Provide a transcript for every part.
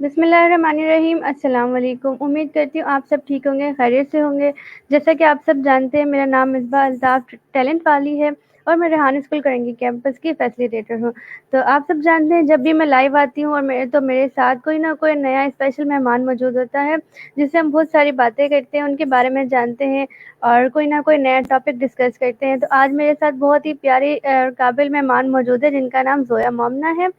बिस्मिल्लाहिर्रहमानिर्रहीम। अस्सलाम वालेकुम। उम्मीद करती हूँ आप सब ठीक होंगे, खैरियत से होंगे। जैसा कि आप सब जानते हैं, मेरा नाम मिसबा अल्ताफ़ टैलेंट वाली है और मैं रेहान स्कूल करंगी कैंपस की फैसिलिटेटर हूँ। तो आप सब जानते हैं, जब भी मैं लाइव आती हूँ और मेरे साथ कोई ना कोई नया स्पेशल मेहमान मौजूद होता है, जिससे हम बहुत सारी बातें करते हैं, उनके बारे में जानते हैं और कोई ना कोई नया टॉपिक डिस्कस करते हैं। तो आज मेरे साथ बहुत ही प्यारी काबिल मेहमान मौजूद है, जिनका नाम ज़ोया मोमना है।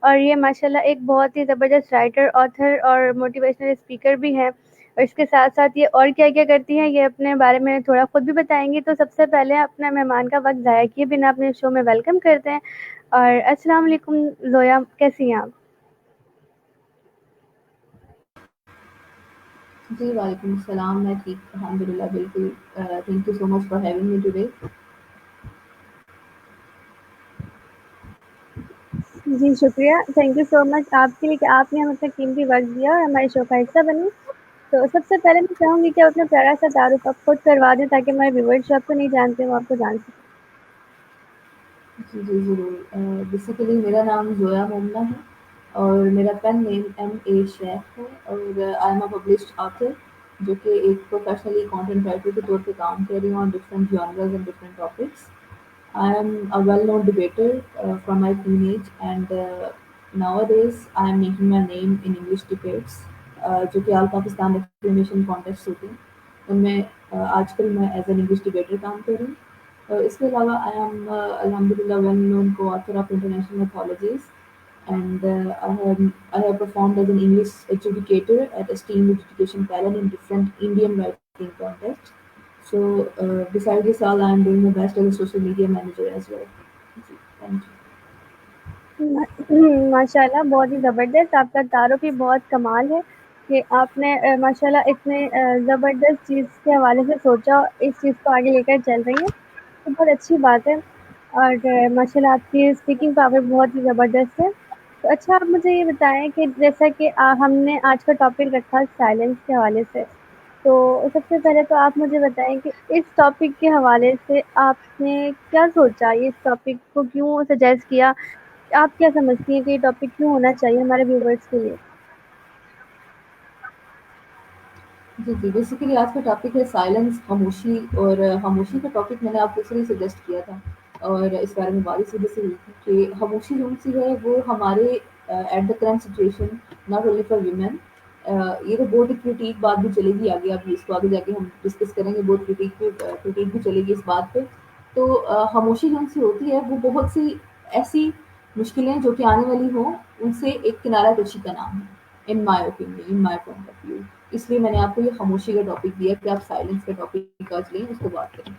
और ये माशाल्लाह एक बहुत ही ज़बरदस्त राइटर, ऑथर और मोटिवेशनल स्पीकर भी हैं। और इसके साथ-साथ ये और क्या-क्या करती हैं, ये अपने बारे में थोड़ा खुद भी बताएँगी। तो सबसे पहले अपने मेहमान का वक़्त ज़ाया किए बिना अपने शो में वेलकम करते हैं। और अस्सलाम वालेकुम ज़ोया, कैसी हैं आप? जी, वालेकुम सलाम। मैं ठीक अल्हम्दुलिल्लाह बिल्कुल। Thank you so much for having me today. जी, शुक्रिया। थैंक यू सो मच आपके लिए कि आपने हमें अपना कीमती वक़्त दिया और हमारे शो का हिस्सा बनी। तो सबसे पहले मैं चाहूँगी कि आप अपना प्यारा-सा तारुफ़ आप खुद करवा दें, ताकि हमारे व्यूअर्स जो आपको नहीं जानते, वो आपको जान सकें। जी, जी, ज़रूर। बेसिकली मेरा नाम ज़ोया मोमना है और मेरा पेन नेम एम.ए. शैख़ है और I am a published author, जो कि एक प्रोफ़ेशनली कंटेंट राइटर के तौर पे काम कर रही हूँ on different genres and different topics. I am a well-known debater from my teenage, and nowadays I am making my name in English debates, जो कि ऑल पाकिस्तान एक्सप्लेनेशन कॉन्टेस्ट होते हैं उनमें। आजकल मैं एज एन इंग्लिश डिबेटर काम कर रही हूँ। इसके अलावा आई एम अल्हम्दुलिल्लाह well known co-author of international mythologies, and I have performed as an English adjudicator at esteemed education panel in different Indian writing contests. So, beside this all, I am doing my best as a social media manager as well. Thank you. माशाल्लाह बहुत ही ज़बरदस्त, आपका तारुफ़ ही बहुत कमाल है कि आपने माशाल्लाह इतने ज़बरदस्त चीज़ के हवाले से सोचा, इस चीज़ को आगे लेकर चल रही हैं, तो बहुत अच्छी बात है। और माशाल्लाह आपकी स्पीकिंग पावर बहुत ही ज़बरदस्त है। तो अच्छा, आप मुझे ये बताएँ कि जैसा कि हमने आज का टॉपिक रखा साइलेंस के हवाले से, तो सबसे पहले तो आप मुझे बताएँ कि इस टॉपिक के हवाले से आपने क्या सोचा? ये इस टॉपिक को क्यों सजेस्ट किया? आप क्या समझती हैं कि ये टॉपिक क्यों होना चाहिए हमारे व्यूवर्स के लिए? जी, जी। बेसिकली आज का टॉपिक है साइलेंस, खामोशी। और खामोशी का टॉपिक मैंने आपको इसलिए सजेस्ट किया था और इस बारे में बात इस वजह से हुई थी कि खामोशी कौन-सी है, वो हमारे at the current situation, not only for women. ये तो बहुत ही क्रिटिक बात भी चलेगी आगे, अभी इसको आगे जाके हम डिस्कस करेंगे, बहुत क्रिटिक भी चलेगी इस बात पे। तो खामोशी कौन-सी होती है, वो बहुत सी ऐसी मुश्किलें जो कि आने वाली हों, उनसे एक किनारा कशी का नाम है, in my opinion, in my point of view. इसलिए मैंने आपको ये खामोशी का टॉपिक दिया कि आप साइलेंस का टॉपिक आज लें, उसको बात करें।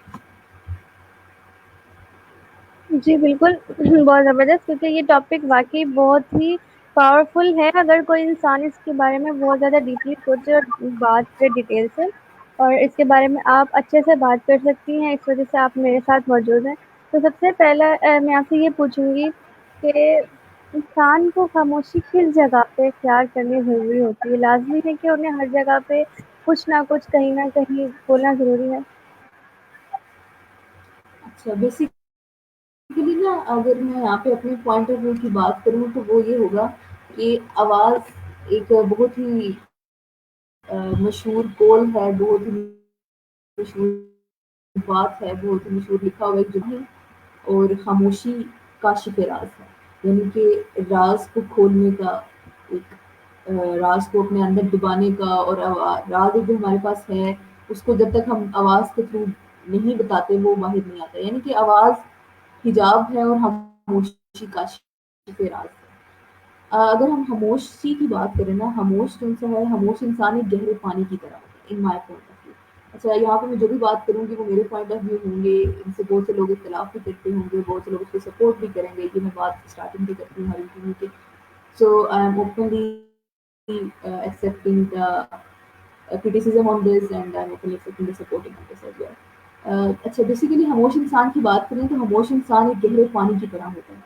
जी, बिल्कुल। बहुत ज़बरदस्त, क्योंकि ये टॉपिक वाक़ई बहुत ही पावरफुल है, अगर कोई इंसान इसके बारे में बहुत ज़्यादा डीपली सोचे और बात करे डिटेल से, और इसके बारे में आप अच्छे से बात कर सकती हैं, इस वज़ह से आप मेरे साथ मौजूद हैं। तो सबसे पहला मैं आपसे ये पूछूँगी कि इंसान को खामोशी किस जगह पे इख्तियार करनी ज़रूरी होती है? लाज़मी है कि उन्हें हर जगह पे कुछ ना कुछ, कहीं न कहीं बोलना ज़रूरी है? अच्छा, बेसिकली ना, अगर मैं यहाँ पे अपने पॉइंट ऑफ व्यू की बात करूँ तो वो ये होगा कि आवाज़ एक बहुत ही मशहूर कौल है, बहुत ही मशहूर बात है, बहुत ही मशहूर लिखा हुआ एक जुमला है। और खामोशी काशिफ़ राज़ है, यानी कि राज़ को खोलने का एक, राज़ को अपने अंदर दबाने का। और राज़ जो हमारे पास है, उसको जब तक हम आवाज़ के थ्रू नहीं बताते, वो बाहर नहीं आता। यानी कि आवाज़ हिजाब है और खामोशी काशिफ़ राज़ है। अगर हम खामोशी की बात करें ना, खामोश कौन-सा है, खामोश इंसान एक गहरे पानी की तरह होता है, in my point of view. अच्छा, यहाँ पे मैं जो भी बात करूँगी वो मेरे पॉइंट ऑफ व्यू होंगे, इनसे बहुत से लोग इख्तिलाफ़ भी करते होंगे, बहुत से लोग उसको सपोर्ट भी करेंगे, ये मैं बात स्टार्टिंग में करती हूँ हर इंटरव्यू के। So I am openly accepting the criticism on this, and I'm openly accepting the supporting on this as well. अच्छा, बेसिकली खामोश इंसान की बात करें तो खामोश इंसान एक गहरे पानी की तरह होता है।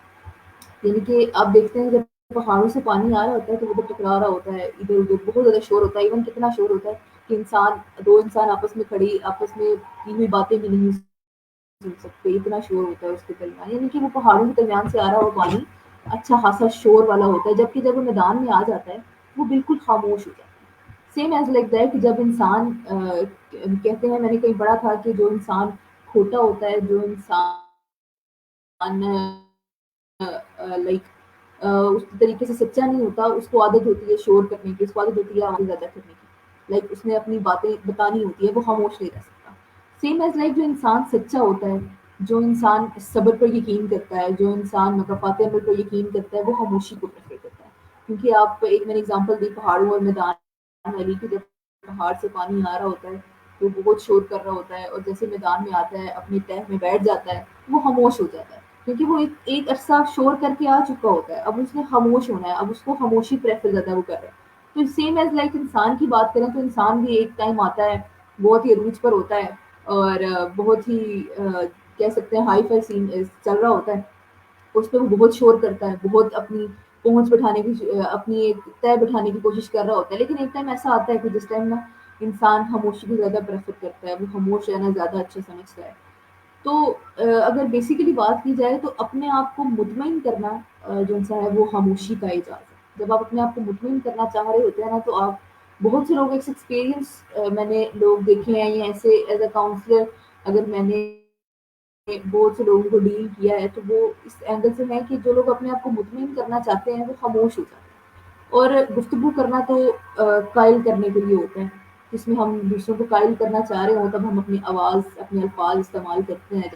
यानी कि आप देखते हैं, जब पहाड़ों से पानी आ रहा होता है तो वो जब टकरा रहा होता है इधर-उधर, बहुत ज़्यादा शोर होता है। इवन कितना शोर होता है कि दो इंसान आपस में खड़ी, आपस में की हुई बातें भी नहीं सुन सकते, इतना शोर होता है उसके दरमियान। यानी कि वो पहाड़ों के दरमियान से आ रहा हुआ पानी अच्छा खासा शोर वाला होता है, जबकि जब वो मैदान में आ जाता है, وہ بالکل خاموش ہو جاتا ہے. سیم ایز لائک دیٹ جب انسان کہتے ہیں، میں نے کہیں پڑھا تھا کہ جو انسان کھوٹا ہوتا ہے، جو انسان لائک اس طریقے سے سچا نہیں ہوتا، اس کو عادت ہوتی ہے شور کرنے کی، اس کو عادت ہوتی ہے آواز زیادہ کرنے کی، لائک اس نے اپنی باتیں بتانی ہوتی ہے، وہ خاموش نہیں رہ سکتا. سیم ایز لائک جو انسان سچا ہوتا ہے، جو انسان صبر پر یقین کرتا ہے، جو انسان مکافات عمل پر یقین کرتا ہے، وہ خاموشی کو پریفر کرتا ہے. کیونکہ آپ ایک میں نے اگزامپل دی پہاڑوں اور میدان والی کی، جب پہاڑ سے پانی آ رہا ہوتا ہے تو وہ بہت شور کر رہا ہوتا ہے، اور جیسے میدان میں آتا ہے اپنی تہہ میں بیٹھ جاتا ہے، وہ خاموش ہو جاتا ہے. کیونکہ وہ ایک عرصہ شور کر کے آ چکا ہوتا ہے، اب اس نے خاموش ہونا ہے، اب اس کو خاموشی پریفر زیادہ وہ کر رہا ہے. تو سیم ایز لائک انسان کی بات کریں تو انسان بھی ایک ٹائم آتا ہے بہت ہی عروج پر ہوتا ہے، اور بہت ہی کہہ سکتے ہیں ہائی فائی سین چل رہا ہوتا ہے، اس پہ وہ بہت شور کرتا ہے، بہت اپنی پہنچ بٹھانے کی، اپنی ایک طے بٹھانے کی کوشش کر رہا ہوتا ہے. لیکن ایک ٹائم ایسا آتا ہے کہ جس ٹائم نا انسان خاموشی کو زیادہ پریفر کرتا ہے، وہ خاموش رہنا زیادہ اچھا سمجھتا ہے. تو اگر بیسیکلی بات کی جائے تو اپنے آپ کو مطمئن کرنا جو سا ہے وہ خاموشی کا اعزاز ہے. جب آپ اپنے آپ کو مطمئن کرنا چاہ رہے ہوتے ہیں نا، تو آپ بہت سے لوگ ایکسپیرینس میں نے لوگ دیکھے ہیں، یا ایسے ایز اے کاؤنسلر اگر میں نے بہت سے لوگوں کو ڈیل کیا ہے، تو وہ اس اینگل سے ہے کہ جو لوگ اپنے آپ کو مطمئن کرنا چاہتے ہیں وہ خاموش ہو جاتے ہیں. اور گفتگو کرنا تو قائل کرنے کے لیے ہوتا ہے، جس میں ہم دوسروں کو قائل کرنا چاہ رہے ہوں تب ہم اپنی آواز، اپنے الفاظ استعمال کرتے ہیں،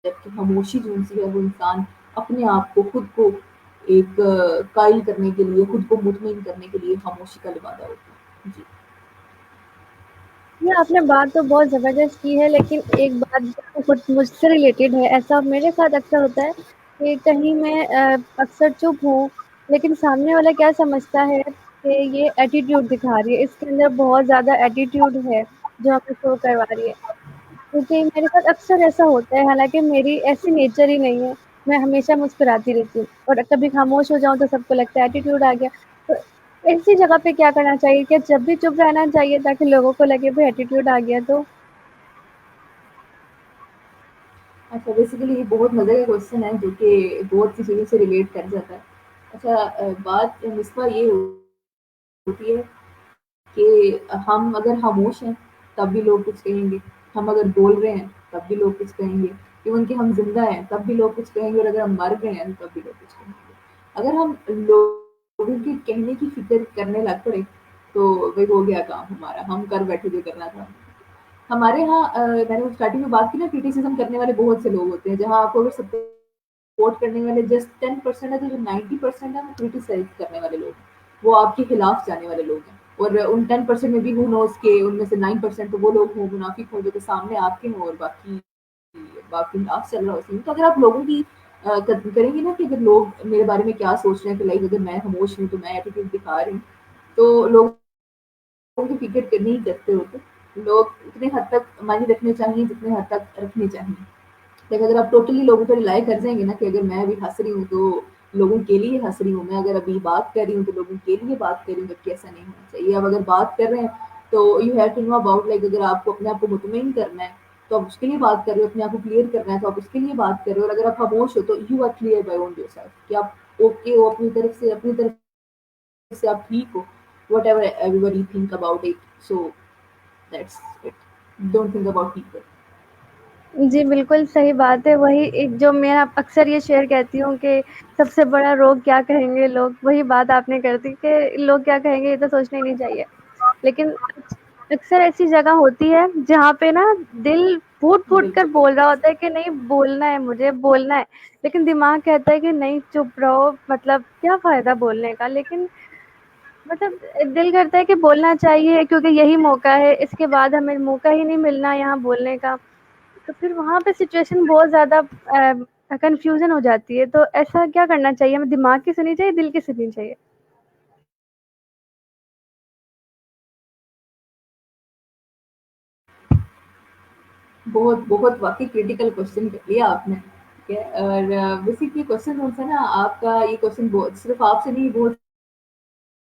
جبکہ خاموشی جو سی ہے وہ انسان اپنے آپ کو، خود کو ایک قائل کرنے کے لیے، خود کو مطمئن کرنے کے لیے خاموشی کا لبادہ ہوتا ہے. جی. یہ آپ نے بات تو بہت زبردست کی ہے، لیکن ایک بات جو خود مجھ سے ریلیٹڈ ہے، ایسا میرے ساتھ اکثر ہوتا ہے کہ کہیں میں اکثر چپ ہوں، لیکن سامنے والا کیا سمجھتا ہے کہ یہ ایٹیٹیوڈ دکھا رہی ہے، اس کے اندر بہت زیادہ ایٹیٹیوڈ ہے جو ہمیں شو کروا رہی ہے. کیونکہ میرے ساتھ اکثر ایسا ہوتا ہے، حالانکہ میری ایسی نیچر ہی نہیں ہے، میں ہمیشہ مسکراتی رہتی ہوں، اور کبھی خاموش ہو جاؤں تو سب کو لگتا ہے ایٹیٹیوڈ آ گیا. تو ایسی جگہ پہ کیا کرنا چاہیے؟ کہ جب بھی چپ رہنا چاہیے تاکہ لوگوں کو لگے بھائی ایٹیٹیوڈ آ گیا تو؟ اچھا، بیسیکلی یہ بہت مزے کا کوشچن ہے جو کہ بہت سی چیزوں سے ریلیٹ کر جاتا ہے. اچھا، بات نسبہ یہ ہوتی ہے کہ ہم اگر خاموش ہیں تب بھی لوگ کچھ کہیں گے، ہم اگر بول رہے ہیں تب بھی لوگ کچھ کہیں گے، ایون کہ ہم زندہ ہیں تب بھی لوگ کچھ کہیں گے، اور اگر ہم مر گئے ہیں تب بھی لوگ کچھ کہیں گے. اگر ہم لوگوں کے کہنے کی فکر کرنے لگ پڑے تو وہی ہو گیا کام ہمارا، ہم کر بیٹھے جو کرنا تھا. ہمارے ہاں میں نے اسٹارٹنگ میں بات کی نا، کریٹیسزم کرنے والے بہت سے لوگ ہوتے ہیں، جہاں آپ کو اگر سپورٹ کرنے والے جسٹ 10% ہے، تو جو 90% ہے وہ کریٹیسائز کرنے والے لوگ ہیں، وہ آپ کے خلاف جانے والے لوگ ہیں. اور ان 10% میں بھی ہو نوز کے ان میں سے 9% تو وہ لوگ ہوں، منافق ہوں، جو کہ سامنے آپ کے ہوں، اور باقی آپ چل رہا ہوتی. تو اگر آپ لوگوں کی کریں گے نا کہ اگر لوگ میرے بارے میں کیا سوچ رہے ہیں، کہ لائک اگر میں خاموش ہوں تو میں ایٹیٹیوڈ دکھا رہی ہوں، تو لوگ کی فکر کرنی ہی کرتے ہوتے. لوگ اتنے حد تک معنی رکھنے چاہیے جتنے حد تک رکھنے چاہیے. لیکن اگر آپ ٹوٹلی لوگوں پہ ریلائی کر جائیں گے نا کہ اگر میں ابھی ہنس رہی ہوں تو لوگوں کے لیے ہنس رہی ہوں، میں اگر ابھی بات کر رہی ہوں تو لوگوں کے لیے بات کر رہی ہوں، جبکہ ایسا نہیں ہونا چاہیے. اب اگر بات کر رہے ہیں تو you have to know about, like اگر آپ کو اپنے آپ کو مطمئن کرنا ہے تو آپ اس کے لیے بات کر رہے ہو، اپنے آپ کو کلیئر کرنا ہے تو آپ اس کے لیے بات کر رہے ہو. اور اگر آپ خاموش ہو تو you are clear by own yourself, کہ آپ اوکے ہو اپنی طرف سے، اپنی طرف سے آپ ٹھیک ہو. Whatever everybody think about it, so that's it. Don't think about people. جی بالکل صحیح بات ہے. وہی ایک جو میں اکثر یہ شیئر کہتی ہوں کہ سب سے بڑا روگ کیا کہیں گے لوگ، وہی بات آپ نے کر دی کہ لوگ کیا کہیں گے یہ تو سوچنا ہی نہیں چاہیے. لیکن اکثر ایسی جگہ ہوتی ہے جہاں پہ نا دل پھوٹ پھوٹ کر بالکل بول رہا بالکل ہوتا ہے کہ نہیں بولنا ہے، مجھے بولنا ہے، لیکن دماغ کہتا ہے کہ نہیں چپ رہو، مطلب کیا فائدہ بولنے کا. لیکن مطلب دل کرتا ہے کہ بولنا چاہیے کیونکہ یہی موقع ہے، اس کے بعد ہمیں موقع ہی نہیں ملنا یہاں بولنے کا. تو پھر وہاں پہ سچویشن بہت زیادہ کنفیوژن ہو جاتی ہے. تو ایسا کیا کرنا چاہیے؟ ہمیں دماغ کی سننی چاہیے، دل کی سننی چاہیے؟ بہت بہت واقعی کریٹیکل کوشچن کر لیا آپ نے. ٹھیک ہے. اور بیسک یہ کوشچن کون سا نا، آپ کا یہ کوشچن صرف آپ سے نہیں، بہت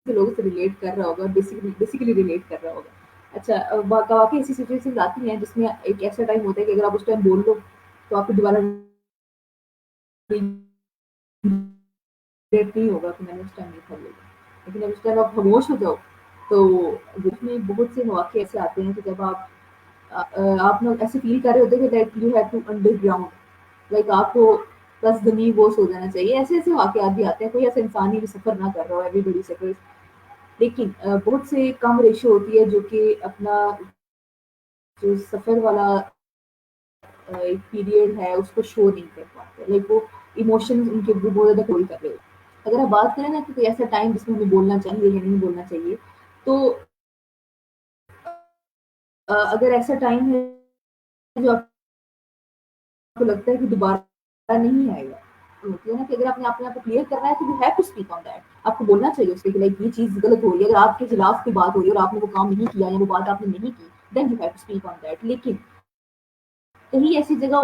سے لوگوں سے ریلیٹ کر رہا ہوگا، بیسیکلی ریلیٹ کر رہا ہوگا. اچھا، واقعی ایسی سچویشن آتی ہیں جس میں ایک ایسا ٹائم ہوتا ہے کہ اگر آپ اس ٹائم بول دو تو آپ کو دوبارہ ریگریٹ نہیں ہوگا کہ میں نے اس ٹائم نہیں تھا بولا. लेकिन अब उस टाइम आप खामोश हो जाओ, तो उसमें बहुत से मौके ऐसे आते हैं कि जब आप लोग ऐसे फील कर रहे होते हैं कि like you have to underground, like आपको बस ज़मीन बोस हो जाना चाहिए। ऐसे-ऐसे वाक़यात भी आते हैं, कोई ऐसा इंसान नहीं जो सफ़र ना कर रहा हो, एवरीबॉडी सफ़र्स। लेकिन बहुत से कम रेशियो होती है जो कि अपना जो सफ़र वाला एक पीरियड है उसको शो नहीं कर पाते, लाइक वो इमोशंस उनके बहुत ज़्यादा होल्ड कर रहे होते हैं। अगर आप बात करें ना कि कोई ऐसा टाइम जिसमें हमें बोलना चाहिए या नहीं बोलना चाहिए, तो अगर ऐसा टाइम है जो आपको लगता है कि दोबारा नहीं आएगा, तो होती है ना कि अगर आपने अपने आप को क्लियर करना है तो you have to speak on that. आपको बोलना चाहिए उसपे कि लाइक ये चीज़ गलत हो रही है, अगर आपके खिलाफ कोई बात हो रही है और आपने वो काम नहीं किया या वो बात आपने नहीं की, then you have to speak on that. लेकिन कहीं ऐसी जगह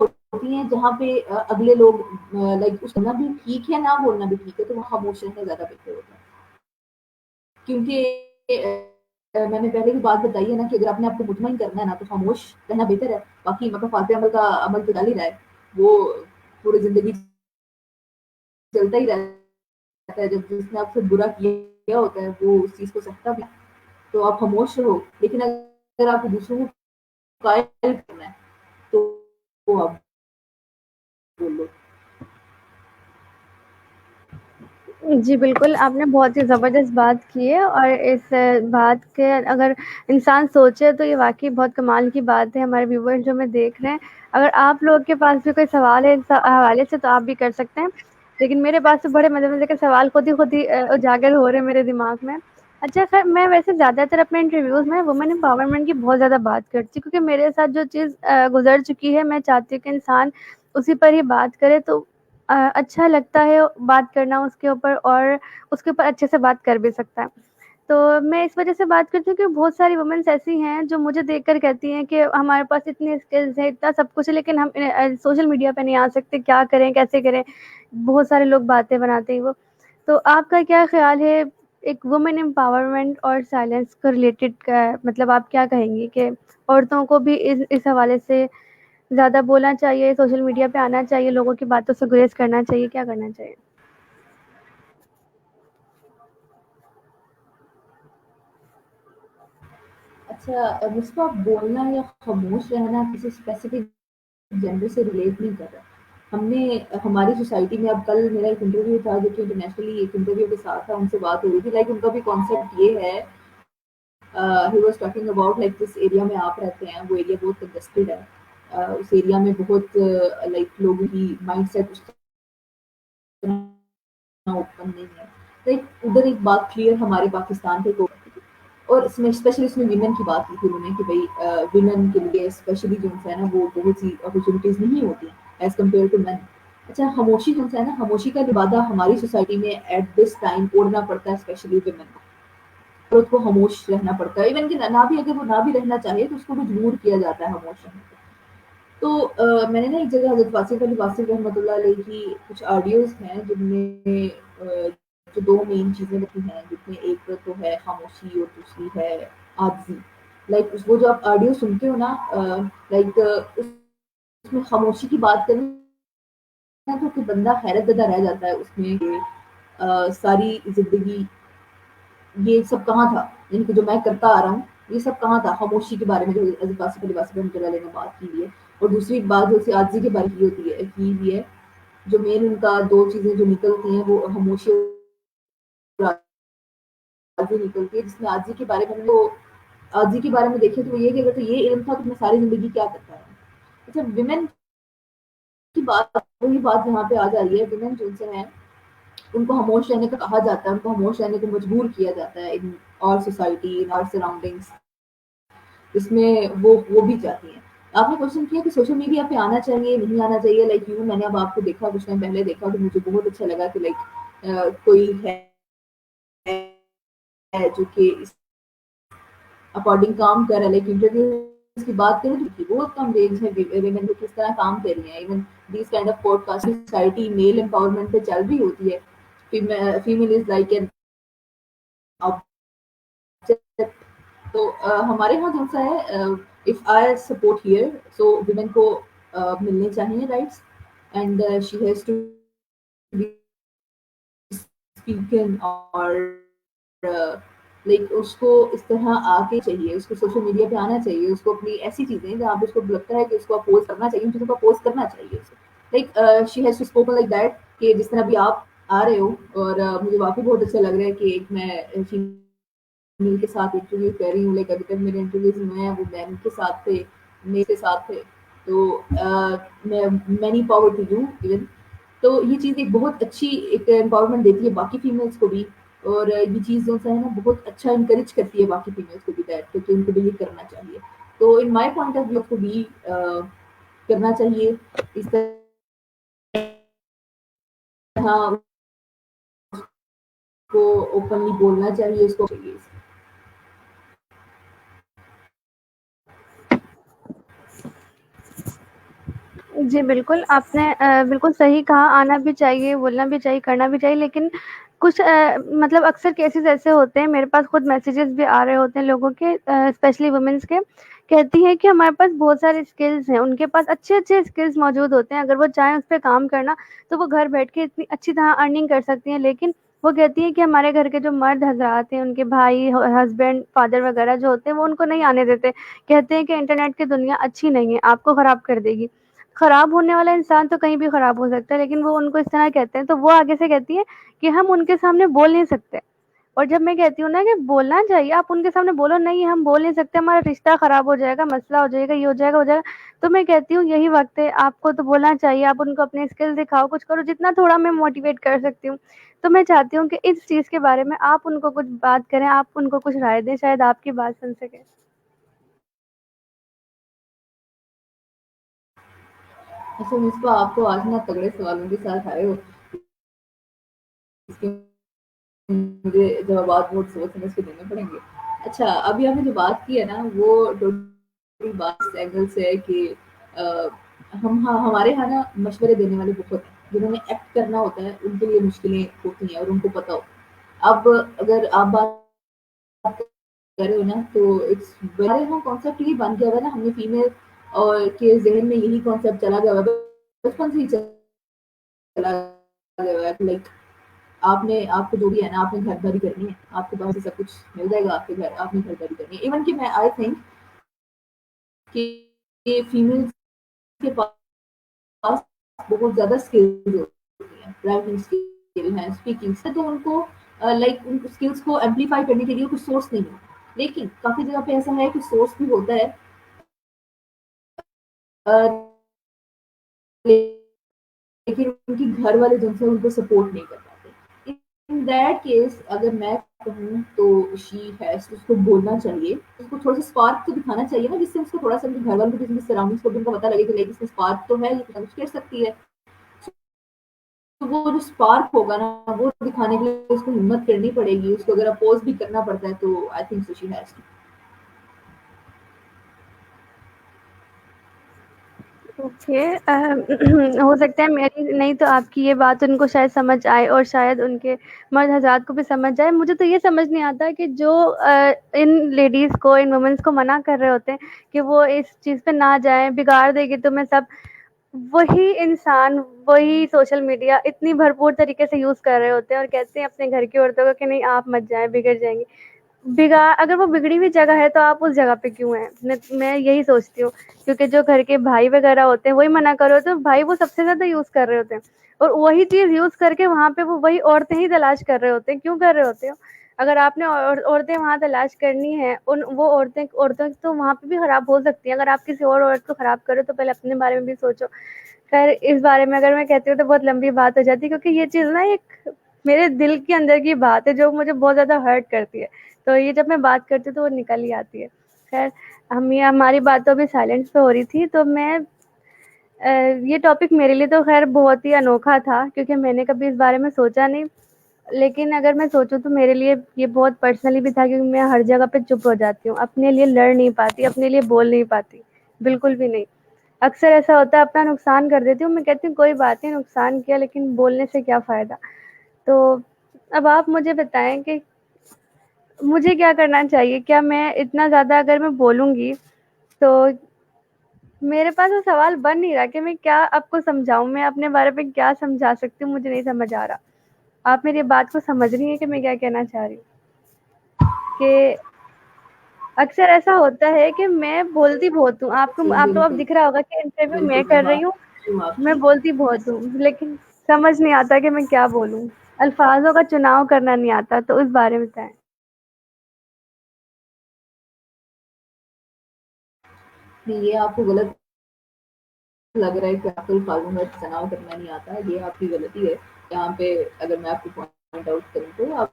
होती हैं जहाँ पे अगले लोग लाइक उस बोलना भी ठीक है, ना बोलना भी ठीक है, तो वहाँ खामोश रहना ज़्यादा बेहतर होता है। क्योंकि मैंने पहले भी बात बताई है ना कि अगर आपने आपको मुतमईन करना है ना तो खामोश रहना बेहतर है। बाकी मतलब फालतू अमल का अमल तो चल ही रहा है, वो पूरी ज़िंदगी चलता ही रहता है। जब जिसने आपसे बुरा किया होता है वो उस चीज़ को सहता भी है। तो आप खामोश रहो, लेकिन अगर आपको दूसरों को कायल करना है तो आप बोलो। जी, बिल्कुल, आपने बहुत ही ज़बरदस्त बात की है और इस बात के अगर इंसान सोचे तो ये वाक़ई बहुत कमाल की बात है, हमारे व्यूअर्स जो हमें देख रहे हैं। अगर आप लोगों के पास भी कोई सवाल है इस हवाले से तो आप भी कर सकते हैं। लेकिन मेरे पास तो बड़े मज़े-मज़े के सवाल खुद ही उजागर हो रहे हैं मेरे दिमाग में। अच्छा ख़ैर मैं वैसे ज़्यादातर अपने इंटरव्यूज़ में वुमेन एम्पावरमेंट की बहुत ज़्यादा बात करती हूँ क्योंकि मेरे साथ जो चीज़ गुज़र चुकी है मैं चाहती हूँ कि इंसान उसी पर ही बात करे तो अच्छा लगता है बात करना उसके ऊपर और उसके ऊपर अच्छे से बात कर भी सकता है। तो मैं इस वज़ह से बात करती हूँ कि बहुत सारी वुमेन्स ऐसी हैं जो मुझे देखकर कहती हैं कि हमारे पास इतनी स्किल्स हैं, इतना सब कुछ है लेकिन हम सोशल मीडिया पे नहीं आ सकते, क्या करें, कैसे करें? बहुत सारे लोग बातें बनाते हैं वो। तो आपका क्या ख़्याल है एक वुमेन एम्पावरमेंट और साइलेंस को रिलेटेड का मतलब आप क्या कहेंगी कि औरतों को भी इस हवाले से ज़्यादा बोलना चाहिए, सोशल मीडिया पे आना चाहिए, लोगों की बातों से गुरेज़ करना चाहिए, क्या करना चाहिए? अच्छा, मुझको आप बोलना या खामोश रहना किसी स्पेसिफिक जेंडर से रिलेट नहीं कर रहा। हमने हमारी सोसाइटी में अब कल मेरा एक इंटरव्यू था जो कि इंटरनेशनली एक इंटरव्यू के साथ था, उनसे बात हो रही थी, लाइक उनका भी कॉन्सेप्ट ये है, he was talking about like जिस एरिया में आप रहते हैं वो एरिया बहुत कंजेस्टेड है। उस एरिया में बहुत लाइक लोगों की माइंडसेट उस तरह ओपन नहीं है। लाइक उधर एक बात क्लियर हमारे पाकिस्तान पे को और इसमें स्पेशली इसमें विमेन की बात की थी उन्होंने कि भाई विमेन के लिए स्पेशली जो है ना वो बहुत सी अपॉर्चुनिटीज नहीं होती एज कम्पेयर टू मैन। अच्छा, खामोशी जो है ना, खामोशी का लिबादा हमारी सोसाइटी में एट दिस टाइम ओढ़ना पड़ता है, स्पेशली विमेन को। औरत को खामोश रहना पड़ता है, इवन कि ना भी अगर वो ना भी रहना चाहे तो उसको मजबूर किया जाता है खामोश रहने को। तो मैंने ना एक जगह हज़रत वासिफ़ अली वासिफ़ रहमतुल्लाह अलैह की कुछ ऑडियोज़ हैं जिनमें जो 2 मेन चीज़ें रखी हैं, जिसमें एक तो है खामोशी और दूसरी है आजिज़ी। लाइक उस वो जो आप ऑडियो सुनते हो ना, लाइक उसमें खामोशी की बात करें ना तो कि बंदा हैरत ज़दा रह जाता है उसमें कि सारी ज़िंदगी ये सब कहाँ था? यानी कि जो मैं करता आ रहा हूँ, ये सब कहाँ था? खामोशी के बारे में जो हज़रत वासिफ़ अली वासिफ़ रहमतुल्लाह अलैह ने बात की हुई है। और दूसरी बात जैसे आजिज़ी के बारे की होती है की हुई है, जो मेन उनका 2 चीज़ें जो निकलती हैं वो खामोशी और आजिज़ी निकलती है, जिसमें आजिज़ी के बारे में तो आजिज़ी के बारे में देखें तो ये है कि अगर तो ये इल्म था तो मैं सारी ज़िंदगी क्या करता रहा। अच्छा, विमेन की बात वही बात यहाँ पे आ जा रही है, विमेन जिनसे हैं उनको खामोश रहने को कहा जाता है, उनको खामोश रहने को मजबूर किया जाता है in our society, in our surroundings, जिसमें वो भी चाहती हैं। आपने क्वेश्चन किया कि सोशल मीडिया पे आना चाहिए, नहीं आना चाहिए, लाइक यूँ मैंने अब आपको देखा कुछ टाइम पहले देखा तो मुझे बहुत अच्छा लगा कि लाइक कोई है जो कि इस अकॉर्डिंग काम कर रहा है, लाइक इंटरव्यूज़ की बात करें तो बहुत कम रेंज है विमेन जो किस तरह काम कर रही हैं। Even these kind of podcast society male empowerment पे चल रही होती है। Female is like an object. तो हमारे यहाँ जैसा है, if I support here so women को मिलने चाहिए rights and she has to be speaking और लाइक उसको इस तरह आके चाहिए, उसको सोशल मीडिया पे आना चाहिए, उसको अपनी ऐसी चीज़ें जहाँ पे उसको लगता है कि उसको अपोज़ करना चाहिए, उन चीज़ों को अपोज़ करना चाहिए उसे। Like she has to spoken like that कि जिस तरह अभी आप आ रहे हो और मुझे वाक़ई बहुत अच्छा लग रहा है कि एक मैं फीमेल के साथ इंटरव्यू कर रही हूँ। लाइक अभी तक मेरे इंटरव्यूज़ हुए हैं वो मेन के साथ थे, मेल के साथ थे। तो मैं many power to you even. तो ये चीज़ एक बहुत अच्छी एक एम्पावरमेंट देती है बाकी फीमेल्स को भी, और ये चीज़ जो है ना बहुत अच्छा इनकरेज करती है बाकी फीमेल्स को भी दैट कि उनको भी ये करना चाहिए। तो in my point of view को भी करना चाहिए इस तरह, उसको ओपनली बोलना चाहिए, उसको चाहिए। जी, बिल्कुल, आपने बिल्कुल सही कहा, आना भी चाहिए, बोलना भी चाहिए, करना भी चाहिए, लेकिन कुछ मतलब अक्सर केसेज़ ऐसे होते हैं, मेरे पास खुद मैसेजेस भी आ रहे होते हैं लोगों के, स्पेशली वुमेन्स के, कहती हैं कि हमारे पास बहुत सारे स्किल्स हैं, उनके पास अच्छे-अच्छे स्किल्स मौजूद होते हैं, अगर वो चाहें उस पे काम करना, तो वो घर बैठ के इतनी अच्छी तरह अर्निंग कर सकती हैं, लेकिन वो कहती हैं कि हमारे घर के जो मर्द हज़रात हैं, उनके भाई, हस्बैंड, फादर वगैरह जो होते हैं, वो उनको नहीं आने देते। कहते हैं कि इंटरनेट की दुनिया अच्छी नहीं है, आपको खराब कर देगी। खराब होने वाला इंसान तो कहीं भी खराब हो सकता है, लेकिन वो उनको इस तरह कहते हैं, तो वो आगे से कहती है कि हम उनके सामने बोल नहीं सकते। और जब मैं कहती हूँ ना कि बोलना चाहिए, आप उनके सामने बोलो, नहीं हम बोल नहीं सकते, हमारा रिश्ता खराब हो जाएगा, मसला हो जाएगा, ये हो जाएगा, हो जाएगा। तो मैं कहती हूँ यही वक़्त है, आपको तो बोलना चाहिए, आप उनको अपने स्किल दिखाओ, कुछ करो, जितना थोड़ा मैं मोटिवेट कर सकती हूँ। तो मैं चाहती हूँ कि इस चीज़ के बारे में आप उनको कुछ बात करें, आप उनको कुछ राय दें, शायद आपकी बात सुन सकें। अच्छा मिसबा, आप तो आज ना तगड़े सवालों के साथ आए हो, इसके मुझे जवाब बहुत सोच समझ के देने पड़ेंगे। अच्छा, अभी आपने जो बात की है ना वो टोटली बात इस एंगल से है कि अ, हम हाँ हमारे यहाँ ना मशवरे देने वाले बहुत हैं, जिन्होंने एक्ट करना होता है उनके लिए मुश्किलें होती हैं और उनको पता होता है। अब अगर आप बात कर रहे हो ना तो इट्स हमारे यहाँ कॉन्सेप्ट ये बन गया हुआ है ना, हमने फीमेल और के जहन में यही कॉन्सेप्ट चला गया हुआ है, बचपन से ही चला गया हुआ है। लाइक आपने आपको जो भी है ना आपने घरदारी करनी है, आपको बाहर से सब कुछ मिल जाएगा आपके घर, आपने घरदारी करनी है। इवन कि मैं आई थिंक कि फीमेल्स के पास बहुत ज़्यादा स्किल्स होती हैं, राइटिंग स्किल है, स्पीकिंग से, तो उनको लाइक उन स्किल्स को एम्पलीफाई करने के लिए कुछ सोर्स नहीं होता। लेकिन काफ़ी जगह पे ऐसा है कि सोर्स भी होता है, अ, लेकिन उनकी घर वाले जो है उनको सपोर्ट नहीं कर पाते। इन दैट केस अगर मैं कहूँ तो शी हैज़ टू, उसको बोलना चाहिए, उसको थोड़ा सा स्पार्क तो दिखाना चाहिए ना, जिससे उसको थोड़ा सा उनके घर वालों को, सराउंडिंग्स को भी उनको पता लगे कि लाइक इसमें स्पार्क तो है, ये कुछ कर सकती है। तो वो जो स्पार्क होगा ना वो दिखाने के लिए उसको हिम्मत करनी पड़ेगी, उसको अगर अपोज भी करना पड़ता है तो I think so she has to. Okay. हो सकता है मेरी नहीं तो आपकी ये बात उनको शायद समझ आए और शायद उनके मर्द हज़रात को भी समझ आए। मुझे तो ये समझ नहीं आता कि जो इन लेडीज़ को, इन वुमेन्स को मना कर रहे होते हैं कि वो इस चीज़ पे ना जाएँ, बिगाड़ देगी तुम्हें सब, वही इंसान, वही सोशल मीडिया इतनी भरपूर तरीके से यूज़ कर रहे होते हैं और कहते हैं अपने घर की औरतों को कि नहीं आप मत जाएँ, बिगड़ जाएँगी। अगर वो बिगड़ी हुई जगह है तो आप उस जगह पे क्यों हैं? मैं यही सोचती हूँ, क्योंकि जो घर के भाई वगैरह होते हैं वही मना कर रहे होते हैं, भाई वो सबसे ज़्यादा यूज़ कर रहे होते हैं और वही चीज़ यूज़ करके वहाँ पे वो वही औरतें ही तलाश कर रहे होते हैं। क्यों कर रहे होते हो? अगर आपने औरतें वहाँ तलाश करनी है, उन वो औरतें तो वहाँ पे भी खराब हो सकती हैं। अगर आप किसी और औरत को खराब कर रहे हो तो पहले अपने बारे में भी सोचो। खैर, इस बारे में अगर मैं कहती हूँ तो बहुत लंबी बात हो जाती है, क्योंकि ये चीज़ ना एक मेरे दिल के अंदर की बात है जो मुझे बहुत ज़्यादा हर्ट करती है। तो ये जब मैं बात करती हूँ तो वो निकल ही आती है। खैर, हम ये हमारी बात तो अभी साइलेंस पे हो रही थी, तो मैं ये टॉपिक मेरे लिए तो खैर बहुत ही अनोखा था, क्योंकि मैंने कभी इस बारे में सोचा नहीं। लेकिन अगर मैं सोचूँ तो मेरे लिए ये बहुत पर्सनली भी था, क्योंकि मैं हर जगह पे चुप हो जाती हूँ, अपने लिए लड़ नहीं पाती, अपने लिए बोल नहीं पाती, बिल्कुल भी नहीं। अक्सर ऐसा होता है, अपना नुकसान कर देती हूँ, मैं कहती हूँ कोई बात नहीं, नुकसान किया, लेकिन बोलने से क्या फ़ायदा। तो अब आप मुझे बताएं कि मुझे क्या करना चाहिए? क्या मैं इतना ज़्यादा अगर मैं बोलूँगी तो मेरे पास वो सवाल बन नहीं रहा कि मैं क्या आपको समझाऊँ, मैं अपने बारे में क्या समझा सकती हूँ, मुझे नहीं समझ आ रहा। آپ میری بات کو سمجھ رہی ہیں کہ میں کیا کہنا چاہ رہی ہوں؟ کہ اکثر ایسا ہوتا ہے کہ میں بولتی بہت ہوں، جی آپ کو اب بالکل دکھ رہا ہوگا کہ انٹرویو میں بالکل، میں کر رہی ہوں، معافی ہوں آپ میں کی. بولتی بہت ہوں، لیکن سمجھ نہیں آتا کہ میں کیا بولوں، الفاظوں کا چناؤ کرنا نہیں آتا، تو اس بارے میں بتائیں۔ نہیں، یہ آپ کو غلط لگ رہا ہے کہ آپ کو الفاظوں کا چناؤ کرنا نہیں آتا ہے، یہ آپ کی غلطی ہے. یہاں پہ اگر میں آپ کو پوائنٹ آؤٹ کروں تو آپ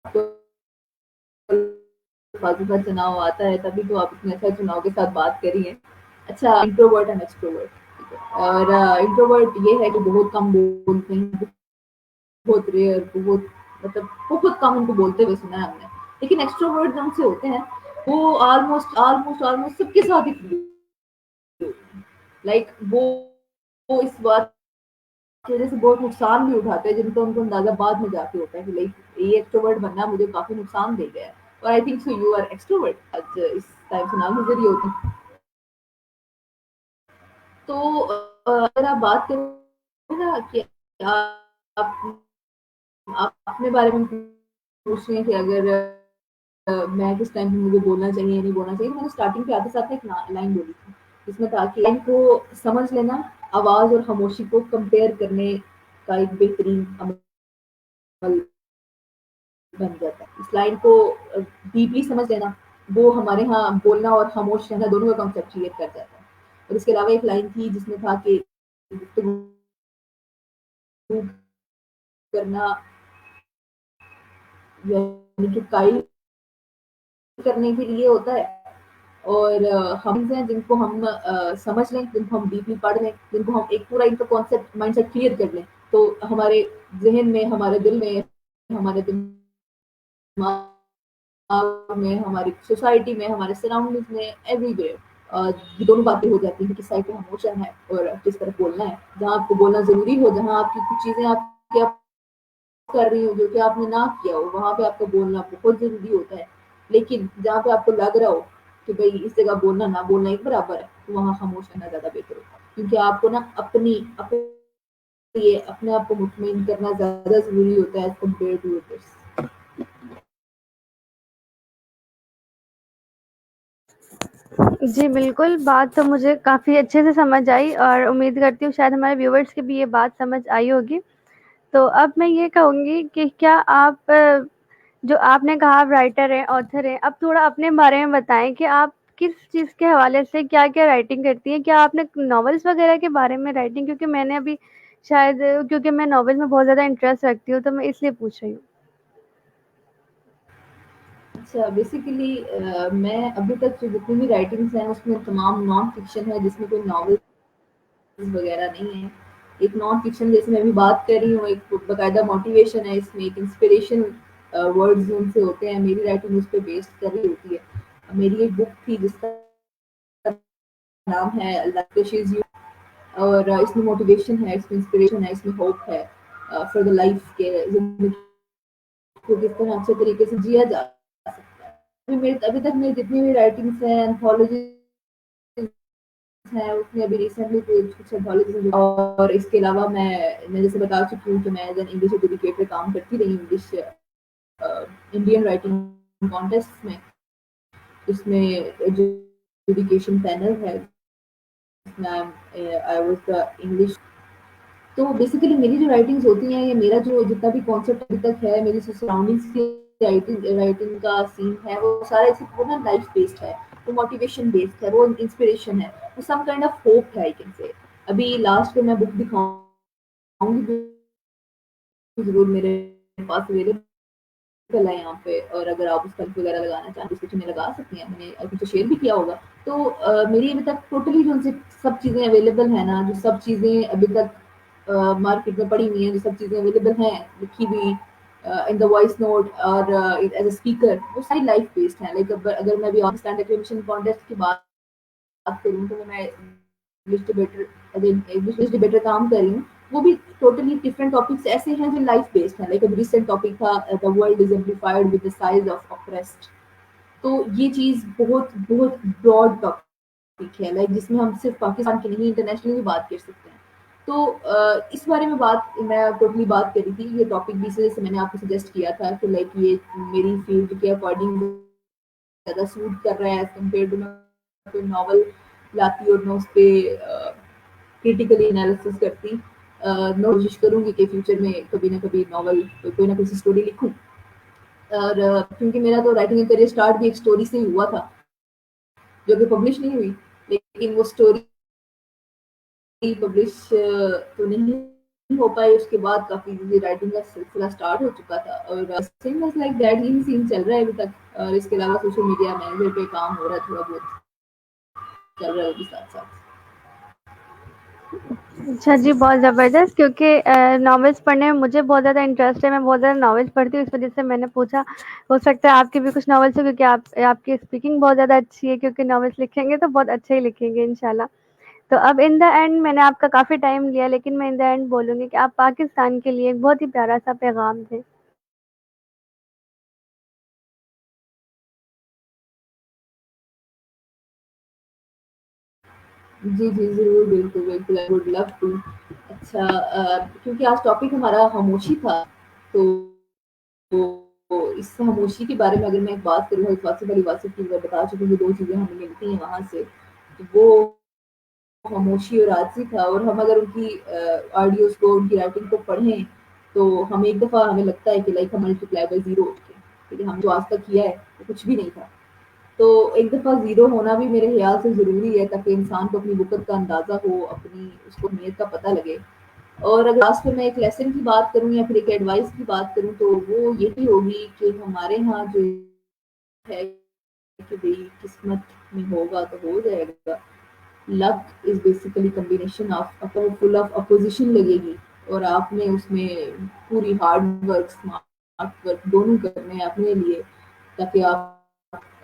کو الفاظوں کا چناؤ آتا ہے، تبھی تو آپ اتنے اچھا چناؤ کے ساتھ بات کری ہیں. اچھا، انٹروورٹ اینڈ ایکسٹروورٹ. اور انٹروورٹ یہ ہے کہ بہت کم بولتے ہیں، بہت ریئر، بہت مطلب بہت کم ان کو بولتے ہوئے سنا ہے ہم نے. لیکن ایکسٹروورٹ جو ان سے ہوتے ہیں وہ آلموسٹ سب کے ساتھ ہی لائک وہ اس بات کی وجہ سے بہت نقصان بھی اٹھاتے ہیں جن کا ان کو اندازہ بعد میں جا کے ہوتا ہے کہ لائک یہ ایکسٹروورٹ بننا مجھے کافی نقصان دے گیا ہے. اور I think so you are extrovert. اس ٹائم سے نام ذریعے ہوتی ہے. تو اگر آپ بات کریں نا کہ آپ اپنے بارے میں پوچھ رہے ہیں کہ اگر میں کس ٹائم پہ مجھے بولنا چاہیے یا نہیں بولنا چاہیے، میں نے اسٹارٹنگ پہ آتے ساتھ ایک لائن بولی تھی جس میں تھا کہ لائن کو سمجھ لینا آواز اور خاموشی کو کمپیئر کرنے کا ایک بہترین عمل بن جاتا ہے. اس لائن کو ڈیپلی سمجھ لینا وہ ہمارے ہاں بولنا اور خاموش رہنا دونوں کا کانسیپٹ کلیئر کر جاتا ہے. اور اس کے علاوہ ایک لائن تھی جس میں تھا کہ گفتگو کرنا یعنی کہ قائل کرنے کے لیے ہوتا ہے. اور ہم ہیں جن کو ہم سمجھ لیں، جن کو ہم ڈیپلی پڑھ لیں، جن کو ہم ایک پورا ان کا کانسیپٹ مائنڈ سیٹ کلیئر کر لیں، تو ہمارے ذہن میں، ہمارے دل میں، ہمارے دماغ میں، ہماری سوسائٹی میں، ہمارے سراؤنڈنگ میں، ایوری ویئر یہ دونوں باتیں ہو جاتی ہیں کہ کس طرح کو خاموش رہنا ہے اور کس طرح بولنا ہے. جہاں آپ کو بولنا ضروری ہو، جہاں آپ کی کچھ چیزیں آپ کیا کر رہی ہوں جو کہ آپ نے نہ کیا ہو، وہاں پہ آپ کو بولنا بہت ضروری ہوتا ہے. لیکن جہاں پہ آپ کو لگ رہا ہو کہ بھائی اس جگہ بولنا نہ بولنا ایک برابر ہے، تو وہاں خاموش رہنا زیادہ بہتر ہوتا ہے. کیونکہ آپ کو نا اپنے آپ کو مطمئن کرنا زیادہ ضروری ہوتا ہے ایز کمپیئر ٹو ادرس. جی بالکل، بات تو مجھے کافی اچھے سے سمجھ آئی اور امید کرتی ہوں شاید ہمارے ویورز کی بھی یہ بات سمجھ آئی ہوگی. تو اب میں یہ کہوں گی کہ کیا آپ جو آپ نے کہا آپ رائٹر ہیں، آتھر ہیں، اب تھوڑا اپنے بارے میں بتائیں کہ آپ کس چیز کے حوالے سے کیا کیا رائٹنگ کرتی ہیں؟ کیا آپ نے ناولس وغیرہ کے بارے میں رائٹنگ، کیونکہ میں نے ابھی شاید کیونکہ میں ناول میں بہت زیادہ انٹرسٹ رکھتی ہوں تو میں اس لیے پوچھ رہی ہوں. اچھا، بیسیکلی میں ابھی تک جو جتنی بھی رائٹنگس ہیں اس میں تمام نان فکشن ہے، جس میں کوئی ناول وغیرہ نہیں ہے. ایک نان فکشن جیسے میں ابھی بات کر رہی ہوں، ایک باقاعدہ موٹیویشن ہے اس میں، ایک انسپریشن ورڈز ان سے ہوتے ہیں، میری رائٹنگ اس پہ بیسڈ کر رہی ہوتی ہے. میری ایک بک تھی جس کا نام ہے اللہ کشیز یو، اور اس میں موٹیویشن ہے، اس میں انسپریشن ہے، اس میں ہوپ ہے فار دا لائف کے زندگی کو کس طرح اچھے طریقے سے جیا جا سکتا ہے. ابھی تک میری جتنی بھی رائٹنگس ہیں، انتھولوجی ہے، اس میں ابھی ریسنٹلی کچھ انتھولوجی. اور اس کے علاوہ میں جیسے بتا چکی ہوں کہ میں ایز این انگلش ایجوکیٹر کام کرتی رہی ہوں انگلش انڈین رائٹنگ کانٹیسٹ میں. اس میں ایجوکیشن پینل ہے جس میں آئی واز دا انگلش. تو بیسیکلی میری جو رائٹنگز ہوتی ہیں، یہ میرا جو جتنا بھی کانسیپٹ ابھی تک ہے، میری سراؤنڈنگس کی رائٹنگ کا سین ہے، وہ سارا وہ نا لائف بیسڈ ہے، وہ موٹیویشن بیسڈ ہے، وہ انسپریشن ہے، وہ سم کائنڈ آف ہوپ ہے. آئی کین سے ابھی لاسٹ میں بک دکھاؤں گی ضرور، میرے پاس اویلیبل ہے یہاں پہ. اور اگر آپ اس کا لنک وغیرہ لگانا چاہیں اس میں لگا سکتی ہیں، میں نے کچھ شیئر بھی کیا ہوگا. تو میری ابھی تک ٹوٹلی جو سب چیزیں اویلیبل ہیں نا، جو سب چیزیں ابھی تک مارکیٹ میں پڑی ہوئی ہیں، جو سب چیزیں اویلیبل ہیں لکھی ہوئی ان دا وائس نوٹ اور ایز اے اسپیکر، وہ ساری لائف بیسڈ ہیں. لائک اگر میں ابھی اسٹینڈ ایکویشن کانٹیسٹ کی بات کروں تو میں انگلش ڈبیٹر کام کر رہی ہوں. وہ بھی ٹوٹلی ڈفرنٹ ٹاپکس ایسے ہیں جو لائف بیسڈ ہیں. لائک اب ریسنٹ ٹاپک تھا the world is amplified with the size of oppressed. تو یہ چیز بہت بہت براڈ ٹاپک ہے، لائک جس میں ہم صرف پاکستان کی نہیں، انٹرنیشنل بھی بات کر سکتے ہیں. تو اس بارے میں میں ٹوٹلی بات کر رہی تھی. یہ ٹاپک بھی اس وجہ سے میں نے آپ کو سجیسٹ کیا تھا کہ لائک یہ میری فیلڈ کے اکارڈنگ زیادہ سوٹ کر رہا ہے ایز کمپیئر ٹو میں کوئی ناول لاتی اور میں اس پہ کریٹیکلی انالیسس کرتی. میں کوشش کروں گی کہ فیوچر میں کبھی نہ کبھی ناول کوئی نہ کوئی اسٹوری لکھوں. اور کیونکہ میرا تو رائٹنگ کا کریئر اسٹارٹ بھی ایک اسٹوری سے ہی ہوا تھا جو کہ پبلش نہیں ہوئی, لیکن وہ اسٹوری پبلش تو نہیں ہو پائی. اس کے بعد کافی رائٹنگ کا سلسلہ اسٹارٹ ہو چکا تھا اور سیم بس لائک دیٹ یہی سین چل رہا ہے ابھی تک. اور اس کے علاوہ سوشل میڈیا مینیجر پہ کام ہو رہا ہے, تھوڑا بہت چل رہا ہے وہ بھی ساتھ ساتھ. اچھا جی, بہت زبردست. کیونکہ ناولس پڑھنے میں مجھے بہت زیادہ انٹرسٹ ہے, میں بہت زیادہ ناولس پڑھتی ہوں, اس وجہ سے میں نے پوچھا. ہو سکتا ہے آپ کی بھی کچھ ناولس ہو, کیونکہ آپ کی اسپیکنگ بہت زیادہ اچھی ہے, کیونکہ ناولس لکھیں گے تو بہت اچھے ہی لکھیں گے انشاءاللہ. تو اب ان دا اینڈ میں نے آپ کا کافی ٹائم لیا, لیکن میں ان دا اینڈ بولوں گی کہ آپ پاکستان کے لیے ایک بہت ہی پیارا سا پیغام دیں. جی جی ضرور, بالکل بالکل, آئی وڈ لو ٹو. اچھا, کیونکہ آج ٹاپک ہمارا خاموشی تھا, تو اس خاموشی کے بارے میں اگر میں ایک بات کروں, واصف علی واصف کی بتا چکی ہوں, دو چیزیں ہمیں ملتی ہیں وہاں سے, تو وہ خاموشی اور عاجزی تھا. اور ہم اگر ان کی آڈیوز کو, ان کی رائٹنگ کو پڑھیں تو ہمیں ایک دفعہ ہمیں لگتا ہے کہ لائک ہم ملٹیپلائی بائی زیرو ہوتے ہیں, لیکن ہم جو آج تک کیا ہے وہ کچھ بھی نہیں تھا. تو ایک دفعہ زیرو ہونا بھی میرے خیال سے ضروری ہے, تاکہ انسان کو اپنی وقت کا اندازہ ہو, اپنی اس کو نیت کا پتہ لگے. اور اگر لاسٹ میں ایک لیسن کی بات کروں یا پھر ایک ایڈوائس کی بات کروں, تو وہ یہی ہوگی کہ ہمارے ہاں جو ہے کہ بھئی قسمت میں ہوگا تو ہو جائے گا. Luck is basically combination of full of opposition لگے گی, اور آپ نے اس میں پوری ہارڈ ورک, اسمارٹ ورک دونوں کرنے ہیں اپنے لیے, تاکہ آپ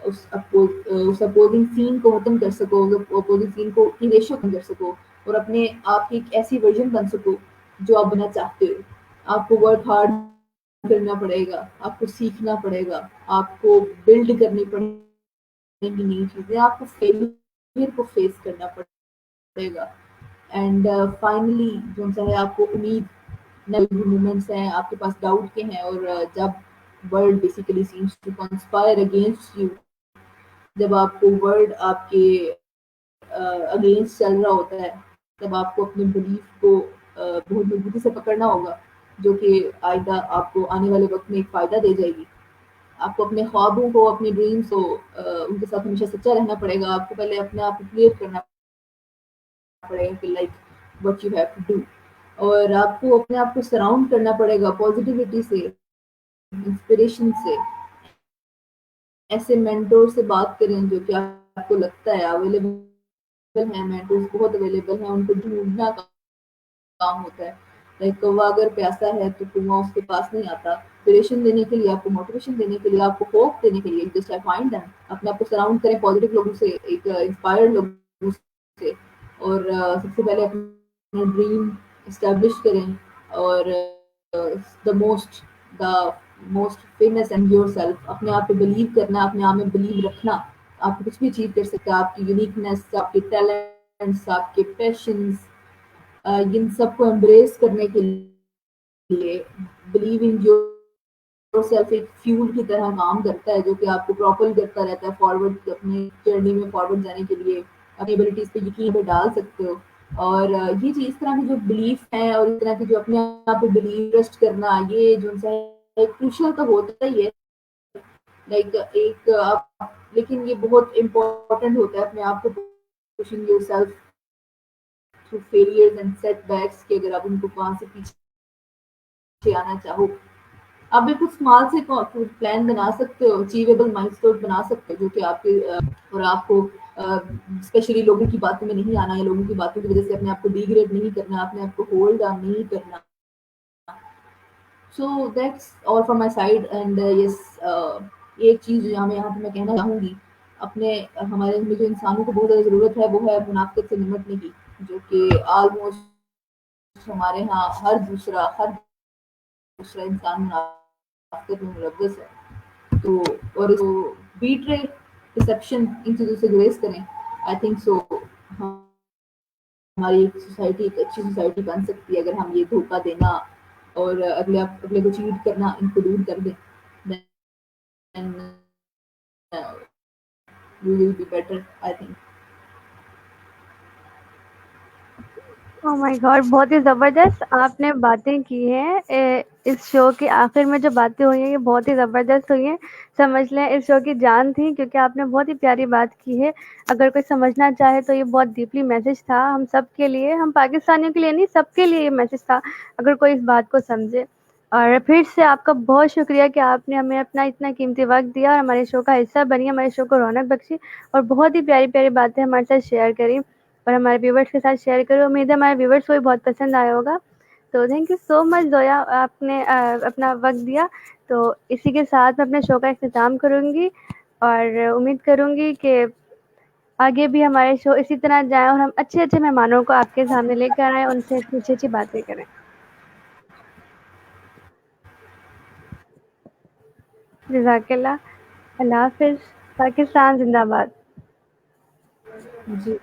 اس اپوزنگ سین کو ختم کر سکو, اپوزنگ سین کو کی ریشو کم کر سکو, اور اپنے آپ کی ایک ایسی ورژن بن سکو جو آپ بننا چاہتے ہو. آپ کو ورک ہارڈ کرنا پڑے گا, آپ کو سیکھنا پڑے گا, آپ کو بلڈ کرنی پڑے گی نئی چیزیں, آپ کو فیلئر کو فیس کرنا پڑے گا. اینڈ فائنلی جو سا ہے آپ کو امید, نئے مومنٹس ہیں آپ کے پاس ڈاؤٹ کے ہیں, اور جب world basically seems to conspire against you, جب آپ کو ورلڈ آپ کے اگینسٹ چل رہا ہوتا ہے, تب آپ کو اپنے بلیف کو بہت مضبوطی سے پکڑنا ہوگا, جو کہ آئندہ آپ کو آنے والے وقت میں ایک فائدہ دے جائے گی. آپ کو اپنے خوابوں کو, اپنے ڈریمز کو, ان کے ساتھ ہمیشہ سچا رہنا پڑے گا. آپ کو پہلے اپنے آپ کو کلیئر کرنا پڑے گا کہ like what you have to do, اور آپ کو اپنے آپ کو سراؤنڈ کرنا پڑے گا پازیٹیوٹی سے, انسپریشن سے. ایسے مینٹور سے بات کریں جو کہ آپ کو لگتا ہے اویلیبل ہیں, مینٹورز بہت اویلیبل ہیں, ان کو ڈھونڈنا کام ہوتا ہے. لائک کوا اگر پیاسا ہے تو کنواں اس کے پاس نہیں آتا. انسپریشن دینے کے لیے, آپ کو موٹیویشن دینے کے لیے, آپ کو ہوپ دینے کے لیے, جسٹ فائنڈ دیم. اپنے آپ کو سراؤنڈ کریں پازیٹیو لوگوں سے, ایک انسپائرڈ لوگوں سے, اور سب سے پہلے اپنا ڈریم اسٹیبلش کریں. اور the most famous and your self, اپنے آپ پہ بلیو کرنا, اپنے آپ میں بلیو رکھنا. آپ کچھ بھی اچیو کر سکتے ہیں, آپ کی یونیکنیس, آپ کے ٹیلنٹس, آپ کے پیشنس, ان سب کو امبریس کرنے کے لیے بلیو ان یور سیلف ایک فیول کی طرح کام کرتا ہے, جو کہ آپ کو پروپل کرتا رہتا ہے فارورڈ, اپنی جرنی میں فارورڈ جانے کے لیے. اپنی ایبلٹیز پہ یقین پہ ڈال سکتے ہو. اور یہ چیز اس طرح کی جو بلیف ہے, اور اس طرح کی جو اپنے آپ پہ بلیو ٹرسٹ کرنا, یہ جو کروشل تو ہوتا ہی ہے, لائک ایک آپ, لیکن یہ بہت امپورٹنٹ ہوتا ہے اپنے آپ کو pushing yourself through failures and setbacks, کہ اگر آپ ان کو وہاں سے پیچھے آنا چاہو. آپ بالکل اسمال سے پلان بنا سکتے ہو, اچیویبل مائلسٹون بنا سکتے ہو, جو کہ آپ کے, اور آپ کو اسپیشلی لوگوں کی باتوں میں نہیں آنا, یا لوگوں کی باتوں کی وجہ سے اپنے آپ کو ڈیگریڈ نہیں کرنا, اپنے آپ کو ہولڈ آن نہیں کرنا. So that's all from my side. And yes, ایک چیز یہاں پہ میں کہنا چاہوں گی, ہمارے میں جو انسانوں کو بہت زیادہ ضرورت ہے, وہ ہے منافقت سے نمٹنے کی, جو کہ آلموسٹ ہمارے ہاں ہر دوسرا انسان منافقت میں ملوث ہے. تو اور اس کو بیٹرے ڈسپشن, ان چیزوں سے گریز کریں. آئی تھنک سو हमारी एक सोसाइटी एक अच्छी सोसाइटी बन सकती है अगर हम ये धोखा देना और अगले को चीट करना इनको दूर कर दें, then we will be better, I think. Oh my God! बहुत ही ज़बरदस्त आपने बातें की हैं। इस शो के आखिर में जो बातें हुई हैं, ये बहुत ही ज़बरदस्त हुई हैं। समझ लें इस शो की जान थी, क्योंकि आपने बहुत ही प्यारी बात की है। अगर कोई समझना चाहे तो ये बहुत डीपली मैसेज था हम सब के लिए, हम पाकिस्तानियों के लिए नहीं, सबके लिए ये मैसेज था, अगर कोई इस बात को समझे। और फिर से आपका बहुत शुक्रिया कि आपने हमें अपना इतना कीमती वक़्त दिया और हमारे शो का हिस्सा बनी, हमारे शो को रौनक बख्शी और बहुत ही प्यारी-प्यारी बातें हमारे साथ शेयर करी। और हमारे व्यूवर्स के साथ शेयर करो। उम्मीद है हमारे व्यूवर्स को भी बहुत पसंद आया होगा। तो thank you so much Zoya, आपने अपना वक़्त दिया। तो इसी के साथ मैं अपने शो का इख्तिताम करूँगी और उम्मीद करूँगी कि आगे भी हमारे शो इसी तरह जाएँ और हम अच्छे-अच्छे मेहमानों को आपके सामने लेकर आएँ, उनसे अच्छी-अच्छी बातें करें। जज़ाकल्लाह। अल्लाह हाफ़िज़। पाकिस्तान ज़िंदाबाद। जी